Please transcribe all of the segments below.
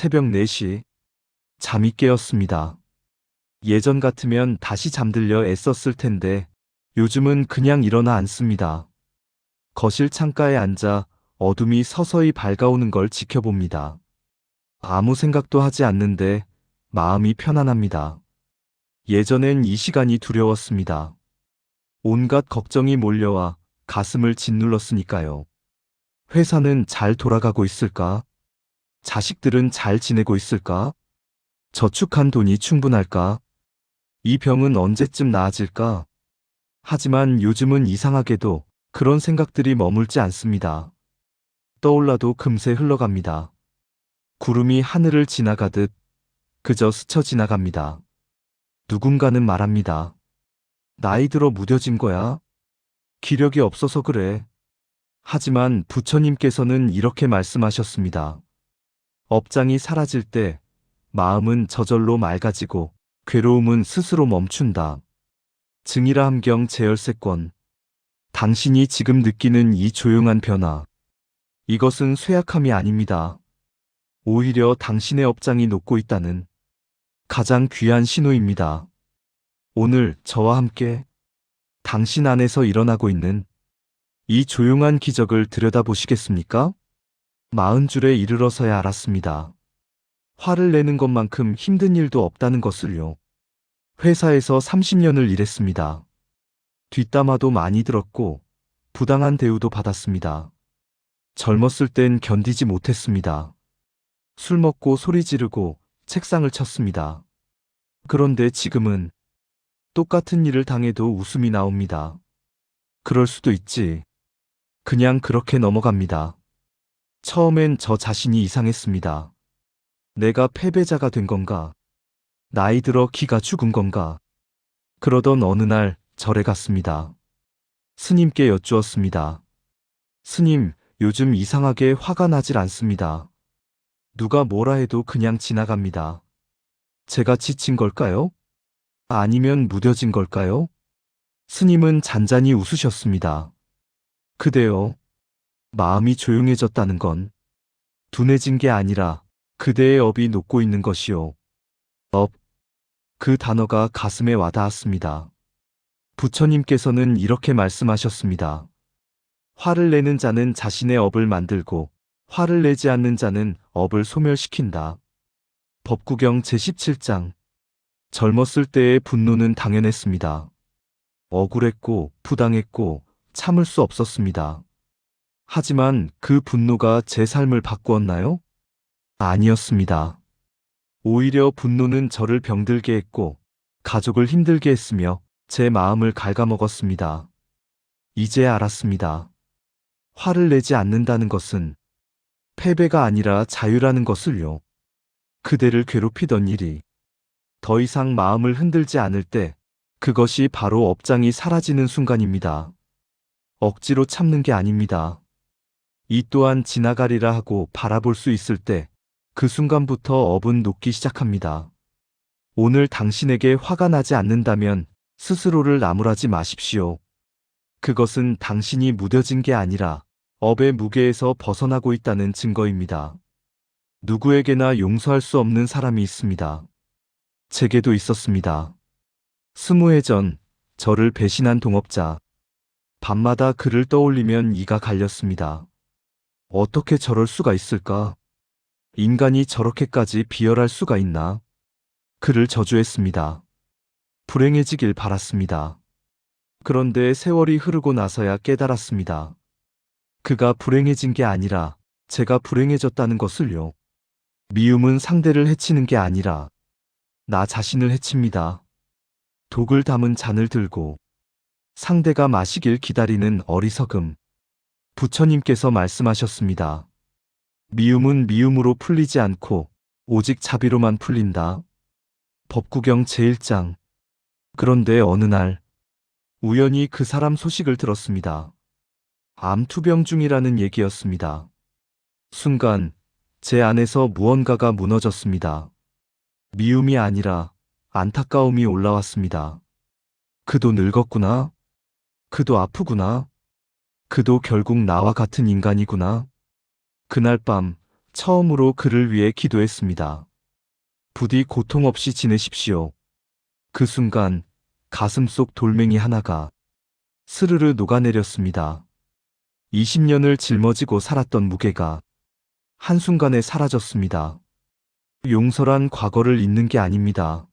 새벽 4시. 잠이 깨었습니다. 예전 같으면 다시 잠들려 애썼을 텐데 요즘은 그냥 일어나 앉습니다. 거실 창가에 앉아 어둠이 서서히 밝아오는 걸 지켜봅니다. 아무 생각도 하지 않는데 마음이 편안합니다. 예전엔 이 시간이 두려웠습니다. 온갖 걱정이 몰려와 가슴을 짓눌렀으니까요. 회사는 잘 돌아가고 있을까? 자식들은 잘 지내고 있을까? 저축한 돈이 충분할까? 이 병은 언제쯤 나아질까? 하지만 요즘은 이상하게도 그런 생각들이 머물지 않습니다. 떠올라도 금세 흘러갑니다. 구름이 하늘을 지나가듯 그저 스쳐 지나갑니다. 누군가는 말합니다. 나이 들어 무뎌진 거야? 기력이 없어서 그래. 하지만 부처님께서는 이렇게 말씀하셨습니다. 업장이 사라질 때 마음은 저절로 맑아지고 괴로움은 스스로 멈춘다. 증이라 함경 제열세권. 당신이 지금 느끼는 이 조용한 변화. 이것은 쇠약함이 아닙니다. 오히려 당신의 업장이 녹고 있다는 가장 귀한 신호입니다. 오늘 저와 함께 당신 안에서 일어나고 있는 이 조용한 기적을 들여다보시겠습니까? 40줄에 이르러서야 알았습니다. 화를 내는 것만큼 힘든 일도 없다는 것을요. 회사에서 30년을 일했습니다. 뒷담화도 많이 들었고 부당한 대우도 받았습니다. 젊었을 땐 견디지 못했습니다. 술 먹고 소리 지르고 책상을 쳤습니다. 그런데 지금은 똑같은 일을 당해도 웃음이 나옵니다. 그럴 수도 있지. 그냥 그렇게 넘어갑니다. 처음엔 저 자신이 이상했습니다. 내가 패배자가 된 건가? 나이 들어 기가 죽은 건가? 그러던 어느 날 절에 갔습니다. 스님께 여쭈었습니다. 스님, 요즘 이상하게 화가 나질 않습니다. 누가 뭐라 해도 그냥 지나갑니다. 제가 지친 걸까요? 아니면 무뎌진 걸까요? 스님은 잔잔히 웃으셨습니다. 그대여, 마음이 조용해졌다는 건 둔해진 게 아니라 그대의 업이 녹고 있는 것이요. 업. 그 단어가 가슴에 와닿았습니다. 부처님께서는 이렇게 말씀하셨습니다. 화를 내는 자는 자신의 업을 만들고 화를 내지 않는 자는 업을 소멸시킨다. 법구경 제17장. 젊었을 때의 분노는 당연했습니다. 억울했고 부당했고 참을 수 없었습니다. 하지만 그 분노가 제 삶을 바꾸었나요? 아니었습니다. 오히려 분노는 저를 병들게 했고 가족을 힘들게 했으며 제 마음을 갉아먹었습니다. 이제 알았습니다. 화를 내지 않는다는 것은 패배가 아니라 자유라는 것을요. 그대를 괴롭히던 일이 더 이상 마음을 흔들지 않을 때 그것이 바로 업장이 사라지는 순간입니다. 억지로 참는 게 아닙니다. 이 또한 지나가리라 하고 바라볼 수 있을 때 그 순간부터 업은 녹기 시작합니다. 오늘 당신에게 화가 나지 않는다면 스스로를 나무라지 마십시오. 그것은 당신이 무뎌진 게 아니라 업의 무게에서 벗어나고 있다는 증거입니다. 누구에게나 용서할 수 없는 사람이 있습니다. 제게도 있었습니다. 20해 전 저를 배신한 동업자. 밤마다 그를 떠올리면 이가 갈렸습니다. 어떻게 저럴 수가 있을까? 인간이 저렇게까지 비열할 수가 있나? 그를 저주했습니다. 불행해지길 바랐습니다. 그런데 세월이 흐르고 나서야 깨달았습니다. 그가 불행해진 게 아니라 제가 불행해졌다는 것을요. 미움은 상대를 해치는 게 아니라 나 자신을 해칩니다. 독을 담은 잔을 들고 상대가 마시길 기다리는 어리석음. 부처님께서 말씀하셨습니다. 미움은 미움으로 풀리지 않고 오직 자비로만 풀린다. 법구경 제1장. 그런데 어느 날 우연히 그 사람 소식을 들었습니다. 암 투병 중이라는 얘기였습니다. 순간 제 안에서 무언가가 무너졌습니다. 미움이 아니라 안타까움이 올라왔습니다. 그도 늙었구나. 그도 아프구나. 그도 결국 나와 같은 인간이구나. 그날 밤 처음으로 그를 위해 기도했습니다. 부디 고통 없이 지내십시오. 그 순간 가슴속 돌멩이 하나가 스르르 녹아내렸습니다. 20년을 짊어지고 살았던 무게가 한순간에 사라졌습니다. 용서란 과거를 잊는 게 아닙니다.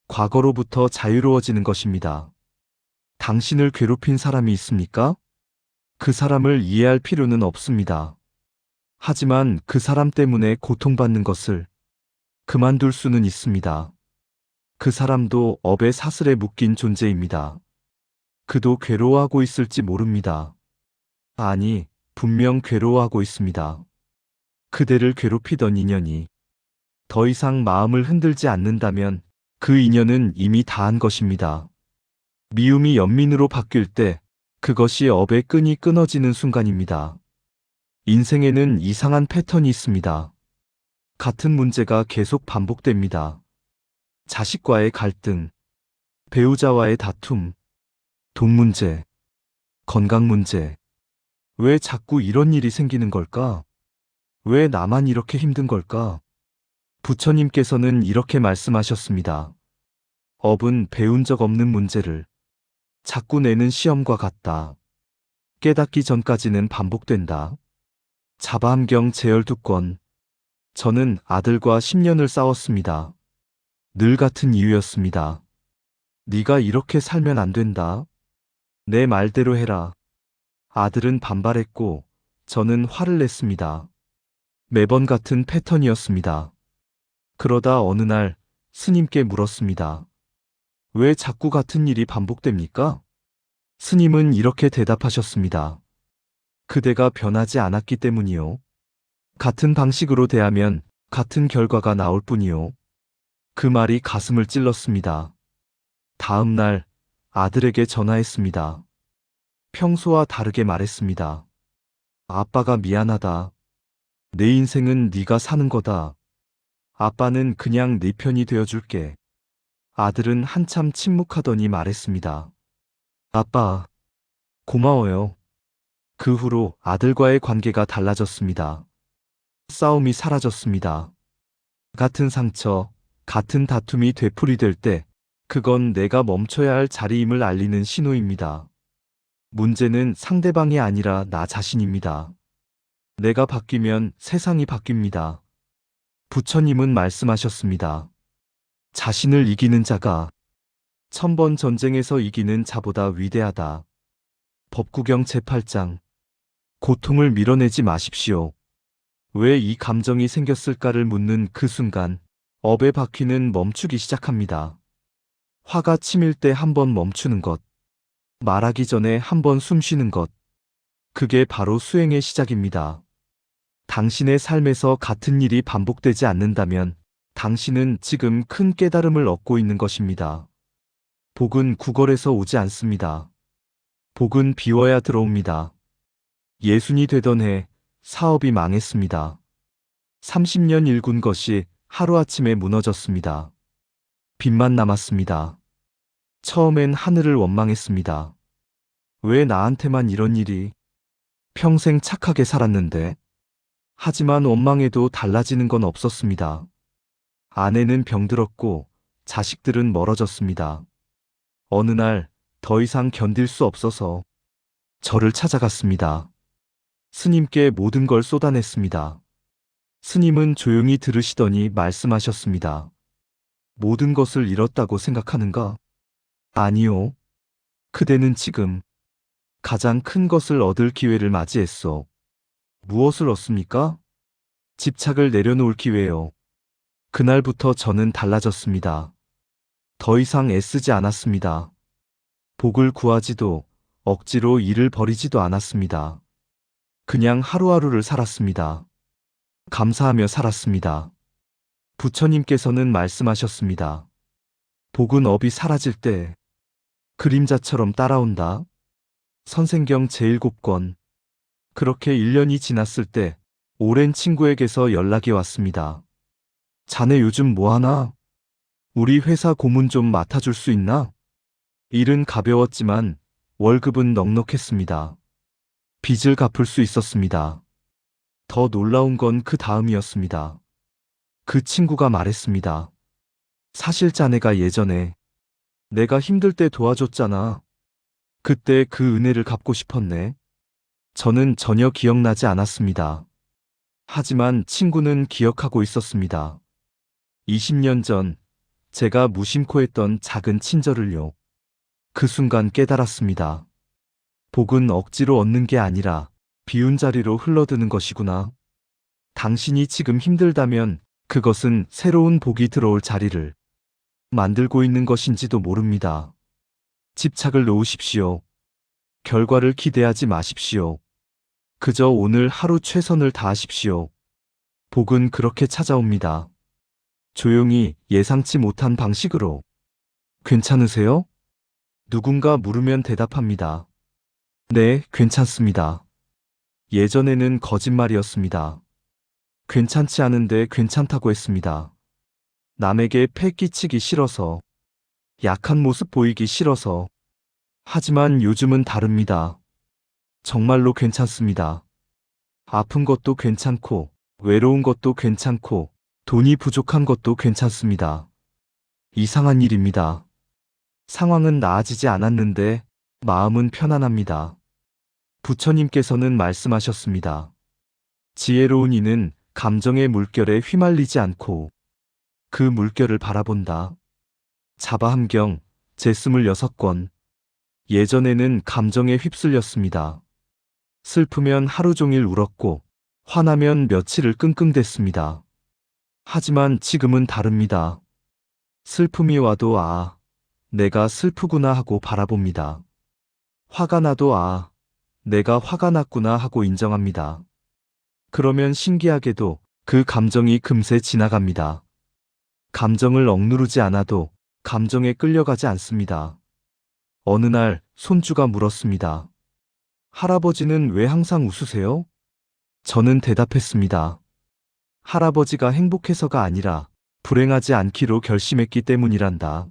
과거로부터 자유로워지는 것입니다. 당신을 괴롭힌 사람이 있습니까? 그 사람을 이해할 필요는 없습니다. 하지만 그 사람 때문에 고통받는 것을 그만둘 수는 있습니다. 그 사람도 업의 사슬에 묶인 존재입니다. 그도 괴로워하고 있을지 모릅니다. 아니, 분명 괴로워하고 있습니다. 그대를 괴롭히던 인연이 더 이상 마음을 흔들지 않는다면 그 인연은 이미 다한 것입니다. 미움이 연민으로 바뀔 때 그것이 업의 끈이 끊어지는 순간입니다. 인생에는 이상한 패턴이 있습니다. 같은 문제가 계속 반복됩니다. 자식과의 갈등, 배우자와의 다툼, 돈 문제, 건강 문제. 왜 자꾸 이런 일이 생기는 걸까? 왜 나만 이렇게 힘든 걸까? 부처님께서는 이렇게 말씀하셨습니다. 업은 배운 적 없는 문제를 자꾸 내는 시험과 같다. 깨닫기 전까지는 반복된다. 자바함경 제열 2권. 저는 아들과 10년을 싸웠습니다. 늘 같은 이유였습니다. 네가 이렇게 살면 안 된다. 내 말대로 해라. 아들은 반발했고 저는 화를 냈습니다. 매번 같은 패턴이었습니다. 그러다 어느 날 스님께 물었습니다. 왜 자꾸 같은 일이 반복됩니까? 스님은 이렇게 대답하셨습니다. 그대가 변하지 않았기 때문이요. 같은 방식으로 대하면 같은 결과가 나올 뿐이요. 그 말이 가슴을 찔렀습니다. 다음 날 아들에게 전화했습니다. 평소와 다르게 말했습니다. 아빠가 미안하다. 내 인생은 네가 사는 거다. 아빠는 그냥 네 편이 되어줄게. 아들은 한참 침묵하더니 말했습니다. 아빠, 고마워요. 그 후로 아들과의 관계가 달라졌습니다. 싸움이 사라졌습니다. 같은 상처, 같은 다툼이 되풀이될 때 그건 내가 멈춰야 할 자리임을 알리는 신호입니다. 문제는 상대방이 아니라 나 자신입니다. 내가 바뀌면 세상이 바뀝니다. 부처님은 말씀하셨습니다. 자신을 이기는 자가 1000번 전쟁에서 이기는 자보다 위대하다. 법구경 제8장. 고통을 밀어내지 마십시오. 왜 이 감정이 생겼을까를 묻는 그 순간 업의 바퀴는 멈추기 시작합니다. 화가 치밀 때 한 번 멈추는 것. 말하기 전에 한 번 숨 쉬는 것. 그게 바로 수행의 시작입니다. 당신의 삶에서 같은 일이 반복되지 않는다면 당신은 지금 큰 깨달음을 얻고 있는 것입니다. 복은 구걸에서 오지 않습니다. 복은 비워야 들어옵니다. 예순이 되던 해 사업이 망했습니다. 30년 일군 것이 하루아침에 무너졌습니다. 빚만 남았습니다. 처음엔 하늘을 원망했습니다. 왜 나한테만 이런 일이? 평생 착하게 살았는데. 하지만 원망해도 달라지는 건 없었습니다. 아내는 병들었고 자식들은 멀어졌습니다. 어느 날 더 이상 견딜 수 없어서 저를 찾아갔습니다. 스님께 모든 걸 쏟아냈습니다. 스님은 조용히 들으시더니 말씀하셨습니다. 모든 것을 잃었다고 생각하는가? 아니요. 그대는 지금 가장 큰 것을 얻을 기회를 맞이했소. 무엇을 얻습니까? 집착을 내려놓을 기회요. 그날부터 저는 달라졌습니다. 더 이상 애쓰지 않았습니다. 복을 구하지도 억지로 일을 벌이지도 않았습니다. 그냥 하루하루를 살았습니다. 감사하며 살았습니다. 부처님께서는 말씀하셨습니다. 복은 업이 사라질 때 그림자처럼 따라온다. 선생경 제7권. 그렇게 1년이 지났을 때 오랜 친구에게서 연락이 왔습니다. 자네 요즘 뭐하나? 우리 회사 고문 좀 맡아줄 수 있나? 일은 가벼웠지만 월급은 넉넉했습니다. 빚을 갚을 수 있었습니다. 더 놀라운 건 그 다음이었습니다. 그 친구가 말했습니다. 사실 자네가 예전에 내가 힘들 때 도와줬잖아. 그때 그 은혜를 갚고 싶었네. 저는 전혀 기억나지 않았습니다. 하지만 친구는 기억하고 있었습니다. 20년 전 제가 무심코 했던 작은 친절을요. 그 순간 깨달았습니다. 복은 억지로 얻는 게 아니라 비운 자리로 흘러드는 것이구나. 당신이 지금 힘들다면 그것은 새로운 복이 들어올 자리를 만들고 있는 것인지도 모릅니다. 집착을 놓으십시오. 결과를 기대하지 마십시오. 그저 오늘 하루 최선을 다하십시오. 복은 그렇게 찾아옵니다. 조용히 예상치 못한 방식으로. 괜찮으세요? 누군가 물으면 대답합니다. 네, 괜찮습니다. 예전에는 거짓말이었습니다. 괜찮지 않은데 괜찮다고 했습니다. 남에게 패 끼치기 싫어서, 약한 모습 보이기 싫어서. 하지만 요즘은 다릅니다. 정말로 괜찮습니다. 아픈 것도 괜찮고, 외로운 것도 괜찮고, 돈이 부족한 것도 괜찮습니다. 이상한 일입니다. 상황은 나아지지 않았는데, 마음은 편안합니다. 부처님께서는 말씀하셨습니다. 지혜로운 이는 감정의 물결에 휘말리지 않고 그 물결을 바라본다. 자바함경 제26권. 예전에는 감정에 휩쓸렸습니다. 슬프면 하루 종일 울었고 화나면 며칠을 끙끙댔습니다. 하지만 지금은 다릅니다. 슬픔이 와도 내가 슬프구나 하고 바라봅니다. 화가 나도 내가 화가 났구나 하고 인정합니다. 그러면 신기하게도 그 감정이 금세 지나갑니다. 감정을 억누르지 않아도 감정에 끌려가지 않습니다. 어느 날 손주가 물었습니다. 할아버지는 왜 항상 웃으세요? 저는 대답했습니다. 할아버지가 행복해서가 아니라 불행하지 않기로 결심했기 때문이란다.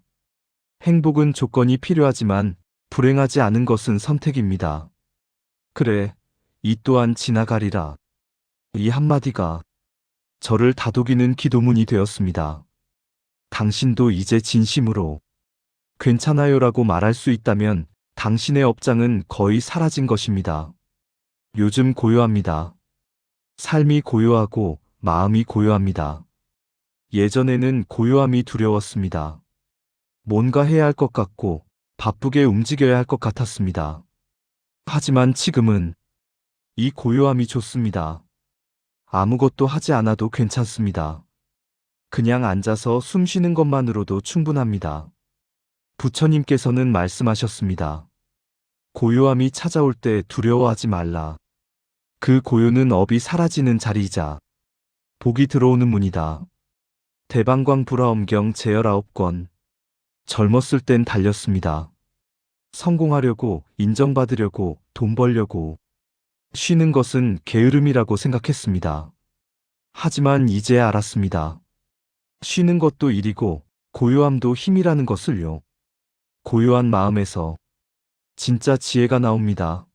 행복은 조건이 필요하지만 불행하지 않은 것은 선택입니다. 그래, 이 또한 지나가리라. 이 한마디가 저를 다독이는 기도문이 되었습니다. 당신도 이제 진심으로 괜찮아요라고 말할 수 있다면 당신의 업장은 거의 사라진 것입니다. 요즘 고요합니다. 삶이 고요하고 마음이 고요합니다. 예전에는 고요함이 두려웠습니다. 뭔가 해야 할 것 같고 바쁘게 움직여야 할 것 같았습니다. 하지만 지금은 이 고요함이 좋습니다. 아무것도 하지 않아도 괜찮습니다. 그냥 앉아서 숨 쉬는 것만으로도 충분합니다. 부처님께서는 말씀하셨습니다. 고요함이 찾아올 때 두려워하지 말라. 그 고요는 업이 사라지는 자리이자 복이 들어오는 문이다. 대방광 불화엄경 제19권. 젊었을 땐 달렸습니다. 성공하려고, 인정받으려고, 돈 벌려고. 쉬는 것은 게으름이라고 생각했습니다. 하지만 이제 알았습니다. 쉬는 것도 일이고 고요함도 힘이라는 것을요. 고요한 마음에서 진짜 지혜가 나옵니다.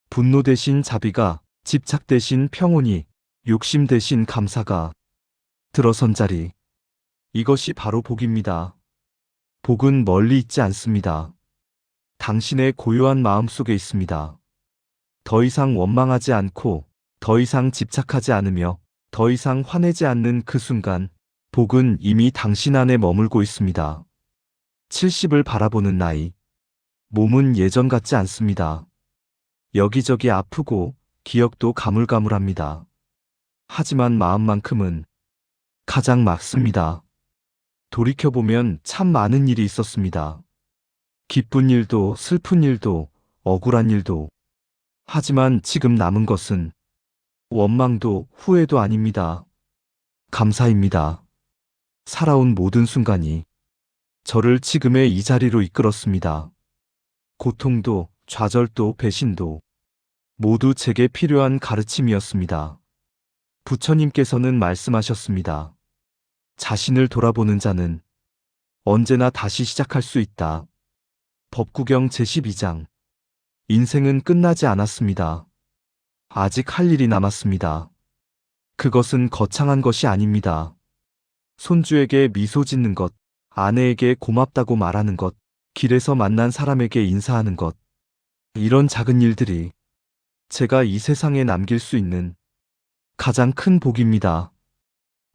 분노 대신 자비가, 집착 대신 평온이, 욕심 대신 감사가 들어선 자리. 이것이 바로 복입니다. 복은 멀리 있지 않습니다. 당신의 고요한 마음 속에 있습니다. 더 이상 원망하지 않고, 더 이상 집착하지 않으며, 더 이상 화내지 않는 그 순간, 복은 이미 당신 안에 머물고 있습니다. 70을 바라보는 나이. 몸은 예전 같지 않습니다. 여기저기 아프고, 기억도 가물가물합니다. 하지만 마음만큼은 가장 맑습니다. 돌이켜보면 참 많은 일이 있었습니다. 기쁜 일도, 슬픈 일도, 억울한 일도. 하지만 지금 남은 것은 원망도 후회도 아닙니다. 감사입니다. 살아온 모든 순간이 저를 지금의 이 자리로 이끌었습니다. 고통도, 좌절도, 배신도 모두 제게 필요한 가르침이었습니다. 부처님께서는 말씀하셨습니다. 자신을 돌아보는 자는 언제나 다시 시작할 수 있다. 법구경 제12장. 인생은 끝나지 않았습니다. 아직 할 일이 남았습니다. 그것은 거창한 것이 아닙니다. 손주에게 미소 짓는 것, 아내에게 고맙다고 말하는 것, 길에서 만난 사람에게 인사하는 것. 이런 작은 일들이 제가 이 세상에 남길 수 있는 가장 큰 복입니다.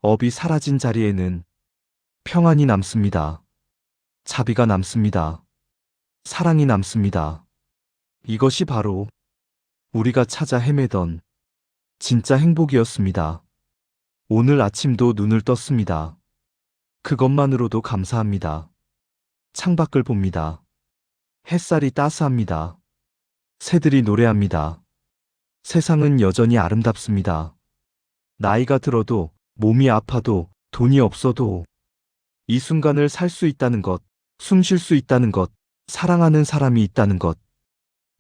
업이 사라진 자리에는 평안이 남습니다. 자비가 남습니다. 사랑이 남습니다. 이것이 바로 우리가 찾아 헤매던 진짜 행복이었습니다. 오늘 아침도 눈을 떴습니다. 그것만으로도 감사합니다. 창밖을 봅니다. 햇살이 따스합니다. 새들이 노래합니다. 세상은 여전히 아름답습니다. 나이가 들어도, 몸이 아파도, 돈이 없어도 이 순간을 살 수 있다는 것, 숨 쉴 수 있다는 것, 사랑하는 사람이 있다는 것.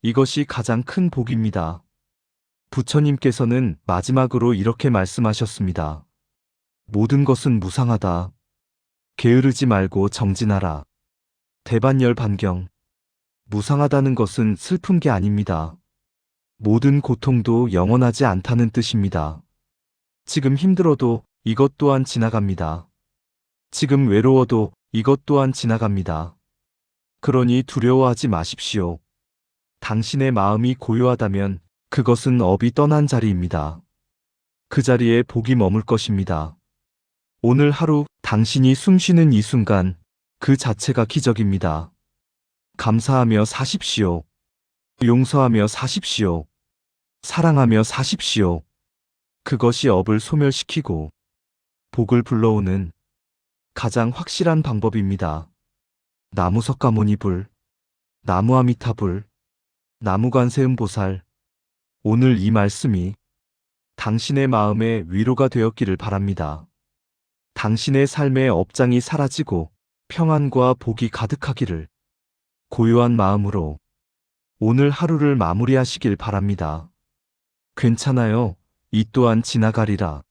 이것이 가장 큰 복입니다. 부처님께서는 마지막으로 이렇게 말씀하셨습니다. 모든 것은 무상하다. 게으르지 말고 정진하라. 대반열반경. 무상하다는 것은 슬픈 게 아닙니다. 모든 고통도 영원하지 않다는 뜻입니다. 지금 힘들어도 이것 또한 지나갑니다. 지금 외로워도 이것 또한 지나갑니다. 그러니 두려워하지 마십시오. 당신의 마음이 고요하다면 그것은 업이 떠난 자리입니다. 그 자리에 복이 머물 것입니다. 오늘 하루 당신이 숨쉬는 이 순간 그 자체가 기적입니다. 감사하며 사십시오. 용서하며 사십시오. 사랑하며 사십시오. 그것이 업을 소멸시키고 복을 불러오는 가장 확실한 방법입니다. 나무석가모니불, 나무아미타불, 나무관세음보살. 오늘 이 말씀이 당신의 마음에 위로가 되었기를 바랍니다. 당신의 삶의 업장이 사라지고 평안과 복이 가득하기를 고요한 마음으로 오늘 하루를 마무리하시길 바랍니다. 괜찮아요. 이 또한 지나가리라.